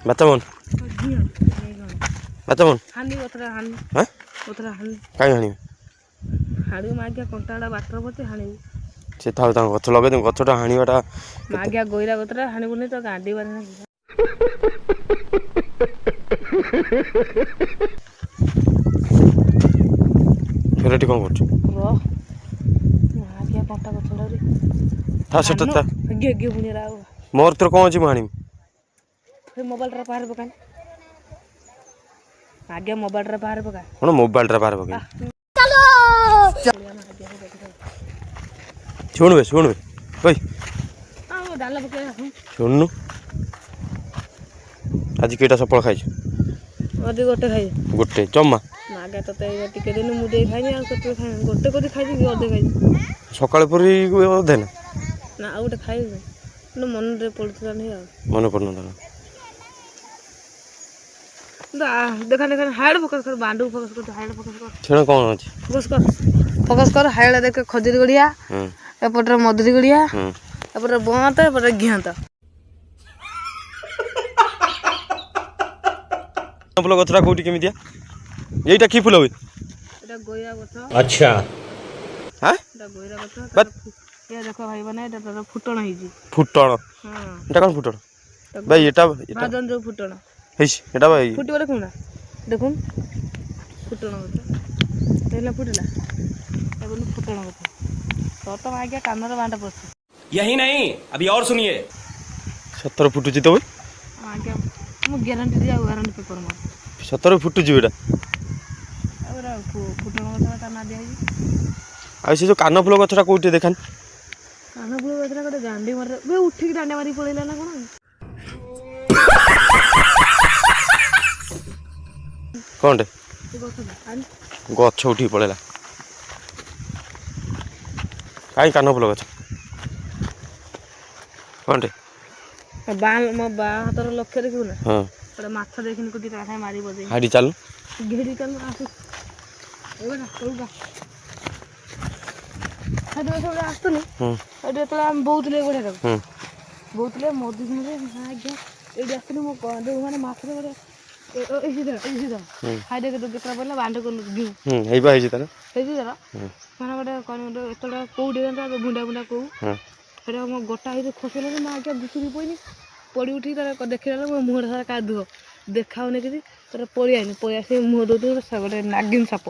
ବାତମନ ବାତମନ ହାନି ଓତରା ହାନି ହାଁ ଓତରା ହାନି କାଇଁ ହାଣିବେ ହାଡ଼ି ମାଗିଆ କଣ୍ଟାଟା ବାଟର ପଟେ ହାଣିବି ସେ ଥାଉ ତାଙ୍କ ଗଛ ଲଗେଇ ଦେବୁ ଗଛଟା ହାଣିବାଟା ମାଗିଆ ଗୋଇରା ଗତରା ହାଣିବୁନି ତ ଗାଣ୍ଡି ବାରି ଫେର ଏଠି କ'ଣ କରୁଛୁ ମାଗିଆ କଣ୍ଟା ଗଛ ତା ସେଟା ତା ଗେ ଗେ ପୁଣିରା ଆଉ ମୋର ତୋର କ'ଣ ଅଛି ମୁଁ ଆଣିବି ସେ ମୋବାଇଲଟା ବାହାରେ ପକା ଆଜ୍ଞା ମୋବାଇଲଟା ବାହାରେ ପକା କ'ଣ ମୋବାଇଲଟା ବାହାରେ ପକେଇବି ଶୁଣବେ ଶୁଣବେ ଭାଇ ଡାଲ ପକେଇବା ଶୁଣୁନୁ ଆଜି କେଇଟା ସଫଳ ଖାଇଛୁ ଅଧେ ଗୋଟେ ଖାଇବି ଗୋଟେ ଜମା ମାଗା ତତେ ଟିକେ ଦିନ ମୁଁ ଦେଇ ଖାଇନି ଆଉ କେତେ ଖାଇ ଗୋଟେ କରି ଖାଇଛି କି ଅଧେ ଖାଇଛି ସକାଳେ ପୁରୀ ଅଧେ ନା ନା ଆଉ ଗୋଟେ ଖାଇବି ମନରେ ପଡୁଥିଲା ନାହିଁ ଆଉ ମନେ ପଡୁନଥିଲା ଦେଖା ଦେଖା ହାଇଡ଼ ଫୋକସ୍ କର ବାଣ୍ଡକୁ ଫୋକସ୍ କର ହାଇଡ଼ ଫୋକସ୍ କର ସେଟା କ'ଣ ଅଛି ଫୋକସ୍ କର ହାଇଡ଼ ଦେଖ ଖଜୁରୀ ଗଡ଼ିଆ ଏପଟରେ ମଧୁରୀ ଗଡ଼ିଆ ଏପଟରେ ବଅନ୍ତ ଏପଟରେ ଘିଅନ୍ତ ଫୁଲ ଗଛଟା କୋଉଠି କେମିତିଆ ଏଇଟା କି ଫୁଲ ହୁଏ এটা গইরা গছ আচ্ছা হ্যাঁ এটা গইরা গছ এটা দেখো ভাই মানে এটা তার ফুটণ হইজি ফুটণ হ্যাঁ এটা কোন ফুটণ ভাই এটা এটা ভাজন যে ফুটণ হেইস এটা ভাই ফুটিব দেখুন না দেখুন ফুটণ গছ তেলা ফুটিলা এখন ফুটণ গছ তো তো আগে কানর বাঁটা পড়ছে यही नहीं अभी और सुनिए 17 ফুটুছি তো ভাই আগে ମୁଁ ଗ୍ୟାରେଣ୍ଟି ଦିଆ ୱାରେଣ୍ଟି ପେପର ମୋର 17 ফুটୁଛି ଏଇଟା ଆଉ ଫୁଟଣ ଗଛ ତା ନା ଦିଆହେଇଛି ଆଉ ସେ ଯୋଉ କାନ ଫୁଲ ଗଛଟା କୋଉଠି ଦେଖାନି କାନ ଫୁଲ ଗଛଟା ଗୋଟେ ଦାଣ୍ଡି ମାରି ଉଠିକି ଦାଣ୍ଡି ମାରି ପଳେଇଲା ନା କ'ଣ କ'ଣଟେ ଗଛ ଉଠିକି ପଳେଇଲା କାହିଁ କାନ ଫୁଲ ଗଛ କ'ଣଟେ ମୋ ବାଁ ହାତର ଲକ୍ଷ୍ୟ ଦେଖିବୁ ନା ହଁ ଗୋଟେ ମାଛ ଦେଖିନି କୋଟି ତା ସାଙ୍ଗେ ମାରି ବଜେଇ ହାଡ଼ି ଚାଲୁ ଘେରି ଚାଲୁ ଆସୁ ଏଇଟା ତଳୁକା ସେଠି ଯେତେବେଳେ ଆସୁନି ଏଠି ଯେତେବେଳେ ଆମେ ବହୁଥିଲେ ବଢ଼ିଆ ତାକୁ ବହୁଥିଲେ ମଧୁ ସାଙ୍ଗରେ ଆଜ୍ଞା ଏଇଠି ଆସୁନି ମୋ ଯୋଉ ମାନେ ମାଛରେ ଗୋଟେ ଖାଇ ଦେଖ କେତେଟା ପଡ଼ିଲା ବାଣ୍ଡ କଲୁ ହେଇବା ହେଇଛି ତାର ହେଇଛି ତାର ମାନେ ଗୋଟେ ଏତେଟା କୋଉଠି ଗୁଣ୍ଡା ଗୁଣ୍ଡା କୋଉ ସେଇଟା ମୋ ଗୋଟା ହେଇଛି ଖସିଲା ମୋ ଆଜ୍ଞା ବୁସୁରି ପଇନି ପଡ଼ି ଉଠିକି ତାର ଦେଖିଲା ମୋ ମୁହଁଟା ସାରା କାଦୁଅ ଦେଖାଉନି କିଛି ତାର ପଳେଇ ଆଇନି ପଳେଇ ଆସି ମୁହଁ ଦଉଥିବ ଗୋଟେ ନାଗିନ ସାପ